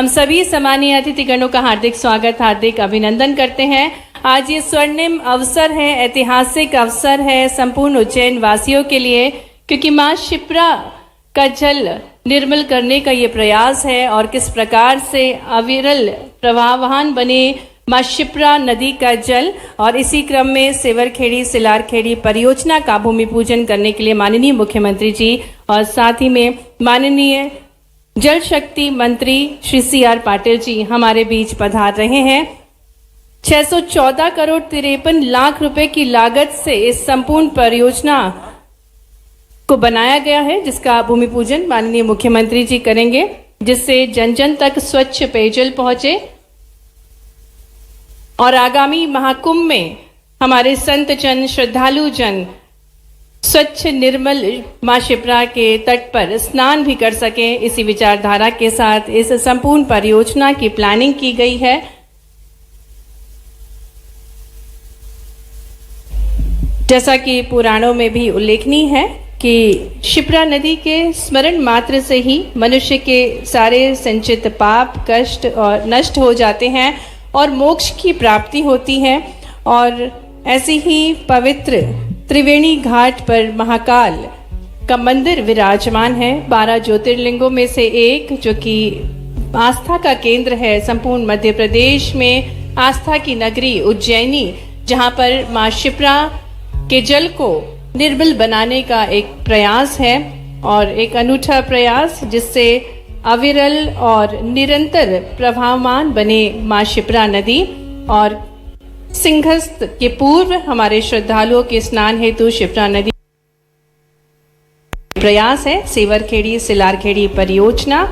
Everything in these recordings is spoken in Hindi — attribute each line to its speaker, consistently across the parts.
Speaker 1: हम सभी सम्मानीय अतिथिगणों का हार्दिक स्वागत, हार्दिक अभिनंदन करते हैं। आज ये स्वर्णिम अवसर है, ऐतिहासिक अवसर है संपूर्ण उज्जैन वासियों के लिए, क्योंकि मां शिप्रा का जल निर्मल करने का ये प्रयास है और किस प्रकार से अविरल प्रवाहवान बने मां शिप्रा नदी का जल। और इसी क्रम में सेवरखेड़ी सिलारखेड़ी परियोजना का भूमि पूजन करने के लिए माननीय मुख्यमंत्री जी और साथ ही में माननीय जल शक्ति मंत्री श्री CR पाटिल जी हमारे बीच पधार रहे हैं। 614 करोड़ 53 लाख रुपए की लागत से इस संपूर्ण परियोजना को बनाया गया है, जिसका भूमि पूजन माननीय मुख्यमंत्री जी करेंगे, जिससे जन जन तक स्वच्छ पेयजल पहुंचे और आगामी महाकुंभ में हमारे संत जन, श्रद्धालु जन स्वच्छ निर्मल मां शिप्रा के तट पर स्नान भी कर सके। इसी विचारधारा के साथ इस संपूर्ण परियोजना की प्लानिंग की गई है। जैसा कि पुराणों में भी उल्लेखनीय है कि शिप्रा नदी के स्मरण मात्र से ही मनुष्य के सारे संचित पाप, कष्ट और नष्ट हो जाते हैं और मोक्ष की प्राप्ति होती है। और ऐसी ही पवित्र त्रिवेणी घाट पर महाकाल का मंदिर विराजमान है, 12 ज्योतिर्लिंगों में से एक, जो कि आस्था का केंद्र है संपूर्ण मध्य प्रदेश में, आस्था की नगरी उज्जैनी, जहां पर मां शिप्रा के जल को निर्मल बनाने का एक प्रयास है और एक अनूठा प्रयास, जिससे अविरल और निरंतर प्रवाहमान बने मां शिप्रा नदी। और सिंहस्थ के पूर्व हमारे श्रद्धालुओं के स्नान हेतु शिप्रा नदी प्रयास है सेवरखेड़ी सिलारखेड़ी परियोजना।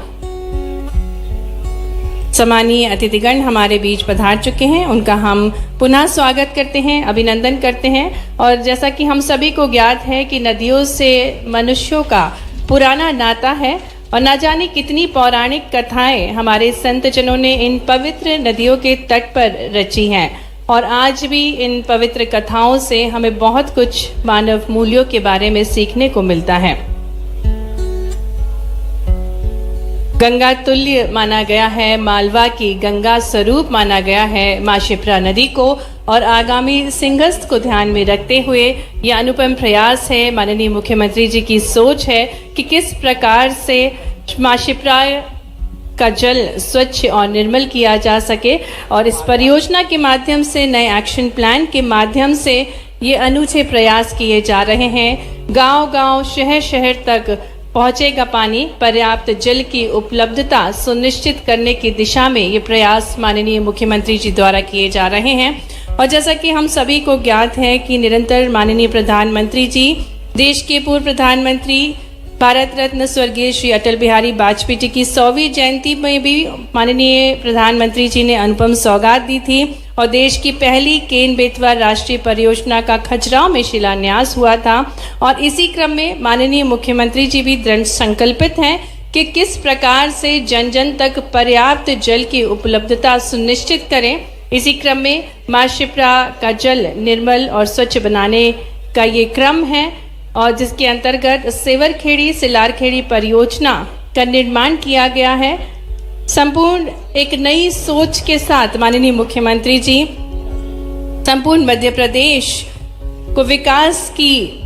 Speaker 1: सम्मानीय अतिथिगण हमारे बीच पधार चुके हैं, उनका हम पुनः स्वागत करते हैं, अभिनंदन करते हैं। और जैसा कि हम सभी को ज्ञात है कि नदियों से मनुष्यों का पुराना नाता है और ना जाने कितनी पौराणिक कथाएं हमारे संत जनों ने इन पवित्र नदियों के तट पर रची हैं। और आज भी इन पवित्र कथाओं से हमें बहुत कुछ मानव मूल्यों के बारे में सीखने को मिलता है। गंगा तुल्य माना गया है, मालवा की गंगा स्वरूप माना गया है मां शिप्रा नदी को। और आगामी सिंहस्थ को ध्यान में रखते हुए यह अनुपम प्रयास है, माननीय मुख्यमंत्री जी की सोच है कि किस प्रकार से मां शिप्रा का जल स्वच्छ और निर्मल किया जा सके। और इस परियोजना के माध्यम से, नए एक्शन प्लान के माध्यम से ये अनूठे प्रयास किए जा रहे हैं। गांव-गांव, शहर-शहर तक पहुंचेगा पानी, पर्याप्त जल की उपलब्धता सुनिश्चित करने की दिशा में ये प्रयास माननीय मुख्यमंत्री जी द्वारा किए जा रहे हैं। और जैसा कि हम सभी को ज्ञात है कि निरंतर माननीय प्रधानमंत्री जी, देश के पूर्व प्रधानमंत्री भारत रत्न स्वर्गीय श्री अटल बिहारी वाजपेयी जी की 100वीं जयंती में भी माननीय प्रधानमंत्री जी ने अनुपम सौगात दी थी और देश की पहली केन बेतवा राष्ट्रीय परियोजना का खजुराहो में शिलान्यास हुआ था। और इसी क्रम में माननीय मुख्यमंत्री जी भी दृढ़ संकल्पित हैं कि किस प्रकार से जन जन तक पर्याप्त जल की उपलब्धता सुनिश्चित करें। इसी क्रम में मां शिप्रा का जल निर्मल और स्वच्छ बनाने का ये क्रम है और जिसके अंतर्गत सेवरखेड़ी सिलारखेड़ी परियोजना का निर्माण किया गया है। संपूर्ण एक नई सोच के साथ माननीय मुख्यमंत्री जी संपूर्ण मध्य प्रदेश को विकास की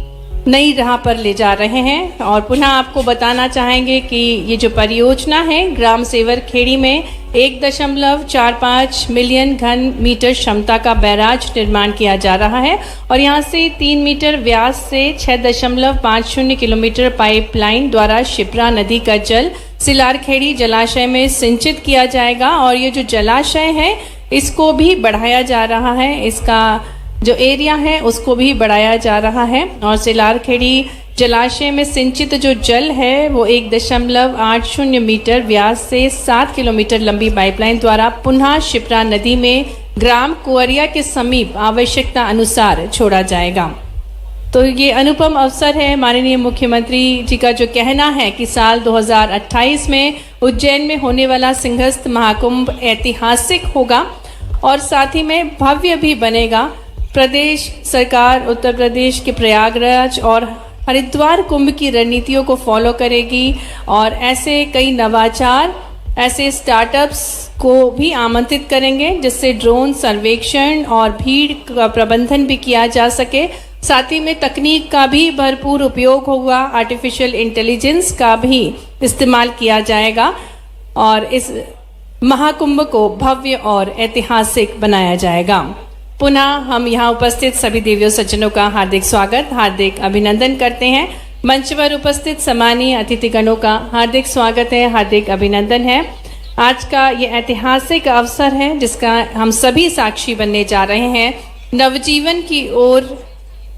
Speaker 1: नई राह पर ले जा रहे हैं। और पुनः आपको बताना चाहेंगे कि ये जो परियोजना है, ग्राम सेवरखेड़ी में 1.45 मिलियन घन मीटर क्षमता का बैराज निर्माण किया जा रहा है और यहाँ से 3 मीटर व्यास से 6.50 किलोमीटर पाइपलाइन द्वारा शिप्रा नदी का जल सिलारखेड़ी जलाशय में सिंचित किया जाएगा। और ये जो जलाशय है इसको भी बढ़ाया जा रहा है, इसका जो एरिया है उसको भी बढ़ाया जा रहा है। और सिलारखेड़ी जलाशय में सिंचित जो जल है वो 1.80 मीटर व्यास से 7 किलोमीटर लंबी पाइपलाइन द्वारा पुनः शिप्रा नदी में ग्राम कुवरिया के समीप आवश्यकता अनुसार छोड़ा जाएगा। तो ये अनुपम अवसर है। माननीय मुख्यमंत्री जी का जो कहना है कि साल 2028 में उज्जैन में होने वाला सिंहस्थ महाकुंभ ऐतिहासिक होगा और साथ ही में भव्य भी बनेगा। प्रदेश सरकार उत्तर प्रदेश के प्रयागराज और हरिद्वार कुंभ की रणनीतियों को फॉलो करेगी और ऐसे कई नवाचार ऐसे स्टार्टअप्स को भी आमंत्रित करेंगे जिससे ड्रोन सर्वेक्षण और भीड़ का प्रबंधन भी किया जा सके। साथ ही में तकनीक का भी भरपूर उपयोग होगा, आर्टिफिशियल इंटेलिजेंस का भी इस्तेमाल किया जाएगा और इस महाकुंभ को भव्य और ऐतिहासिक बनाया जाएगा। पुनः हम यहाँ उपस्थित सभी देवियों सज्जनों का हार्दिक स्वागत, हार्दिक अभिनंदन करते हैं। मंच पर उपस्थित सम्मानीय अतिथिगणों का हार्दिक स्वागत है, हार्दिक अभिनंदन है। आज का ये ऐतिहासिक अवसर है जिसका हम सभी साक्षी बनने जा रहे हैं। नवजीवन की ओर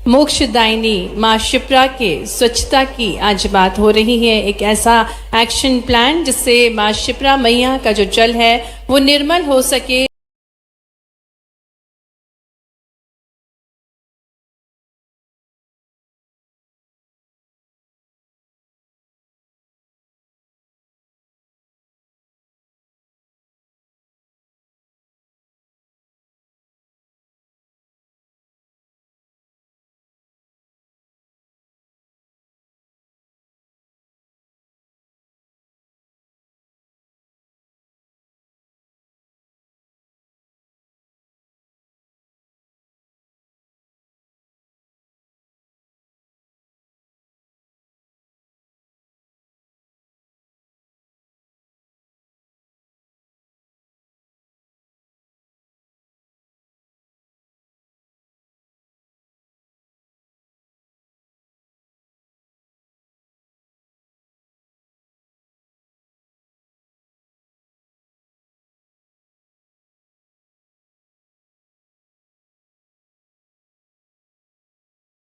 Speaker 1: मोक्षदायिनी माँ शिप्रा के स्वच्छता की आज बात हो रही है। एक ऐसा एक्शन प्लान जिससे माँ शिप्रा मैया का जो जल है वो निर्मल हो सके।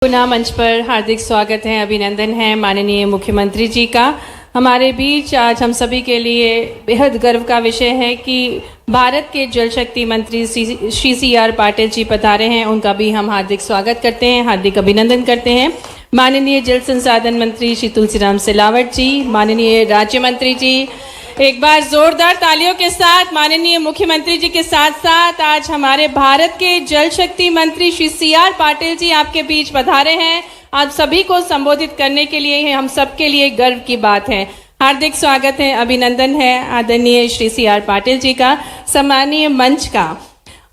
Speaker 1: पुनः मंच पर हार्दिक स्वागत है, अभिनंदन है माननीय मुख्यमंत्री जी का। हमारे बीच आज हम सभी के लिए बेहद गर्व का विषय है कि भारत के जल शक्ति मंत्री श्री CR पाटिल जी पधारे हैं। उनका भी हम हार्दिक स्वागत करते हैं, हार्दिक अभिनंदन करते हैं। माननीय जल संसाधन मंत्री श्री तुलसीराम सिलावट जी, माननीय राज्य मंत्री जी, एक बार जोरदार तालियों के साथ माननीय मुख्यमंत्री जी के साथ साथ आज हमारे भारत के जल शक्ति मंत्री श्री CR पाटिल जी आपके बीच पधारे हैं। आप सभी को संबोधित करने के लिए हम सबके लिए गर्व की बात है। हार्दिक स्वागत है, अभिनंदन है आदरणीय श्री CR पाटिल जी का, सम्मानीय मंच का।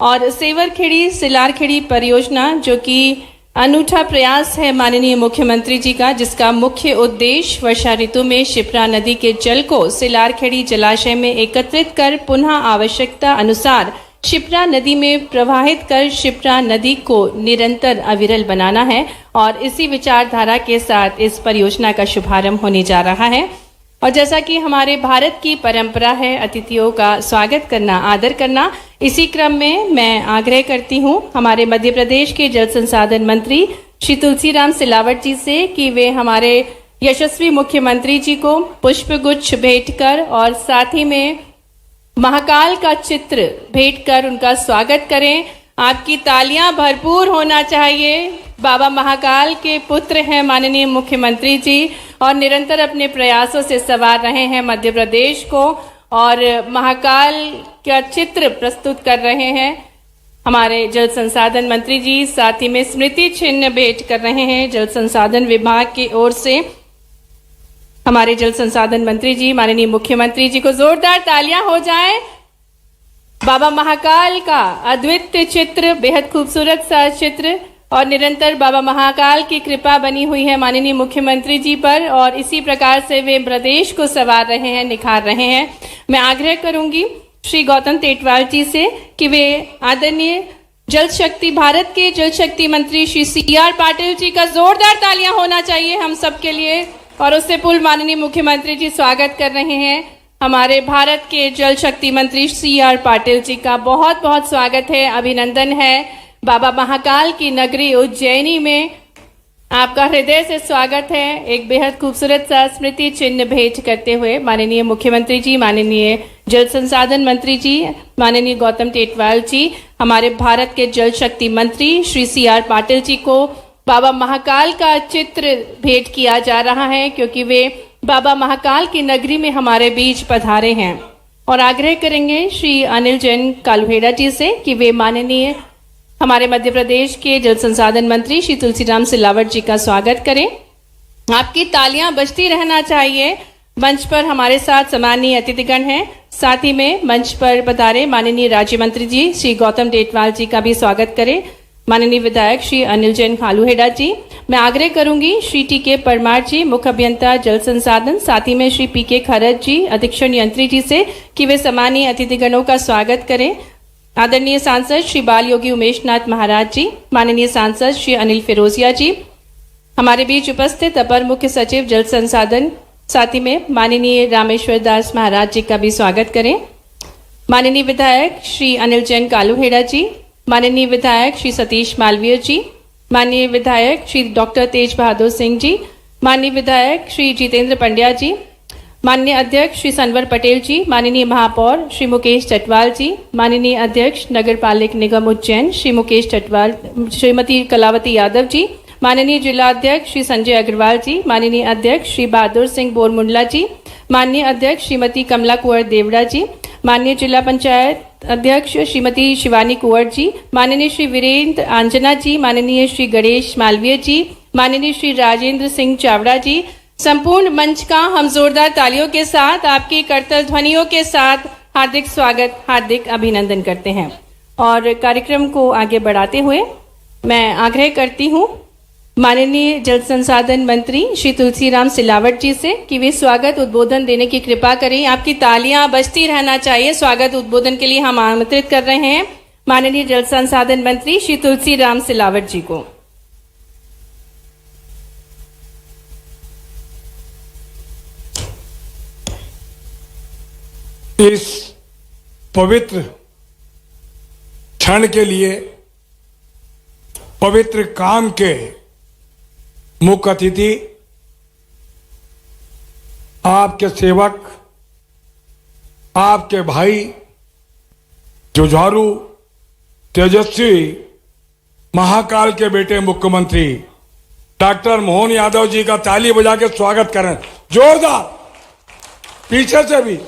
Speaker 1: और सेवरखेड़ी सिलारखेड़ी परियोजना जो कि अनूठा प्रयास है माननीय मुख्यमंत्री जी का, जिसका मुख्य उद्देश्य वर्षा ऋतु में शिप्रा नदी के जल को सिलारखेड़ी जलाशय में एकत्रित कर पुनः आवश्यकता अनुसार शिप्रा नदी में प्रवाहित कर शिप्रा नदी को निरंतर अविरल बनाना है। और इसी विचारधारा के साथ इस परियोजना का शुभारंभ होने जा रहा है। और जैसा कि हमारे भारत की परंपरा है अतिथियों का स्वागत करना, आदर करना, इसी क्रम में मैं आग्रह करती हूँ हमारे मध्य प्रदेश के जल संसाधन मंत्री श्री तुलसीराम सिलावट जी से कि वे हमारे यशस्वी मुख्यमंत्री जी को पुष्पगुच्छ भेंट कर और साथ ही में महाकाल का चित्र भेंट कर उनका स्वागत करें। आपकी तालियां भरपूर होना चाहिए। बाबा महाकाल के पुत्र हैं माननीय मुख्यमंत्री जी और निरंतर अपने प्रयासों से संवार रहे हैं मध्य प्रदेश को और महाकाल का चित्र प्रस्तुत कर रहे हैं हमारे जल संसाधन मंत्री जी। साथ ही में स्मृति चिन्ह भेंट कर रहे हैं जल संसाधन विभाग की ओर से हमारे जल संसाधन मंत्री जी माननीय मुख्यमंत्री जी को। जोरदार तालियां हो जाए। बाबा महाकाल का अद्वितीय चित्र, बेहद खूबसूरत सा चित्र और निरंतर बाबा महाकाल की कृपा बनी हुई है माननीय मुख्यमंत्री जी पर और इसी प्रकार से वे प्रदेश को संवार रहे हैं, निखार रहे हैं। मैं आग्रह करूंगी श्री गौतम टेटवाल जी से कि वे आदरणीय जल शक्ति, भारत के जल शक्ति मंत्री श्री CR पाटिल जी का जोरदार तालियां होना चाहिए हम सबके लिए। और उससे पूर्व माननीय मुख्यमंत्री जी स्वागत कर रहे हैं हमारे भारत के जल शक्ति मंत्री CR पाटिल जी का। बहुत बहुत स्वागत है, अभिनंदन है। बाबा महाकाल की नगरी उज्जैनी में आपका हृदय से स्वागत है। एक बेहद खूबसूरत सा स्मृति चिन्ह भेंट करते हुए माननीय मुख्यमंत्री जी, माननीय जल संसाधन मंत्री जी, माननीय गौतम टेटवाल जी, हमारे भारत के जल शक्ति मंत्री श्री CR पाटिल जी को बाबा महाकाल का चित्र भेंट किया जा रहा है क्योंकि वे बाबा महाकाल की नगरी में हमारे बीच पधारे हैं। और आग्रह करेंगे श्री अनिल जैन कालुहेड़ा जी से कि वे माननीय हमारे मध्य प्रदेश के जल संसाधन मंत्री श्री तुलसीराम सिलावट जी का स्वागत करें। आपकी तालियां बजती रहना चाहिए। मंच पर हमारे साथ सम्मानीय अतिथिगण हैं। साथ ही में मंच पर पधारे माननीय राज्य मंत्री जी श्री गौतम टेटवाल जी का भी स्वागत करें। माननीय विधायक श्री अनिल जैन खालूहेड़ा जी, मैं आग्रह करूंगी श्री टी.के. परमार जी, मुख्य अभियंता जल संसाधन, साथ ही में श्री पी.के. खरत जी, अधीक्षण यंत्री जी से कि वे सम्मानीय अतिथिगणों का स्वागत करें। आदरणीय सांसद श्री बाल योगी उमेश नाथ महाराज जी, माननीय सांसद श्री अनिल फिरोजिया जी, हमारे बीच उपस्थित अपर मुख्य सचिव जल संसाधन, साथ ही में माननीय रामेश्वर दास महाराज जी का भी स्वागत करें। माननीय विधायक श्री अनिल जैन कालूहेड़ा जी, माननीय विधायक श्री सतीश मालवीय जी, माननीय विधायक श्री डॉक्टर तेज बहादुर सिंह जी, माननीय विधायक श्री जितेंद्र पंड्या जी, माननीय अध्यक्ष श्री सनवर पटेल जी, माननीय महापौर श्री मुकेश चटवाल जी, माननीय अध्यक्ष नगर पालिक निगम उज्जैन श्री मुकेश चटवाल, श्रीमती कलावती यादव जी, माननीय जिला अध्यक्ष श्री संजय अग्रवाल जी, माननीय अध्यक्ष श्री बहादुर सिंह बोरमुंडला जी, माननीय अध्यक्ष श्रीमती कमला कुंवर देवड़ा जी, माननीय जिला पंचायत अध्यक्ष श्रीमती शिवानी कुंवर जी, माननीय श्री वीरेंद्र आंजना जी, माननीय श्री गणेश मालवीय जी, माननीय श्री राजेंद्र सिंह चावड़ा जी, संपूर्ण मंच का हम जोरदार तालियों के साथ आपकी करतल ध्वनियों के साथ हार्दिक स्वागत, हार्दिक अभिनंदन करते हैं। और कार्यक्रम को आगे बढ़ाते हुए मैं आग्रह करती हूँ माननीय जल संसाधन मंत्री श्री तुलसीराम सिलावट जी से कि वे स्वागत उद्बोधन देने की कृपा करें। आपकी तालियां बजती रहना चाहिए। स्वागत उद्बोधन के लिए हम आमंत्रित कर रहे हैं माननीय जल संसाधन मंत्री श्री तुलसीराम सिलावट जी को।
Speaker 2: इस पवित्र क्षण के लिए, पवित्र काम के मुख्य अतिथि, आपके सेवक, आपके भाई, जुझारू, तेजस्वी, महाकाल के बेटे मुख्यमंत्री डॉक्टर मोहन यादव जी का ताली बजा के स्वागत करें। जोरदार, पीछे से भी।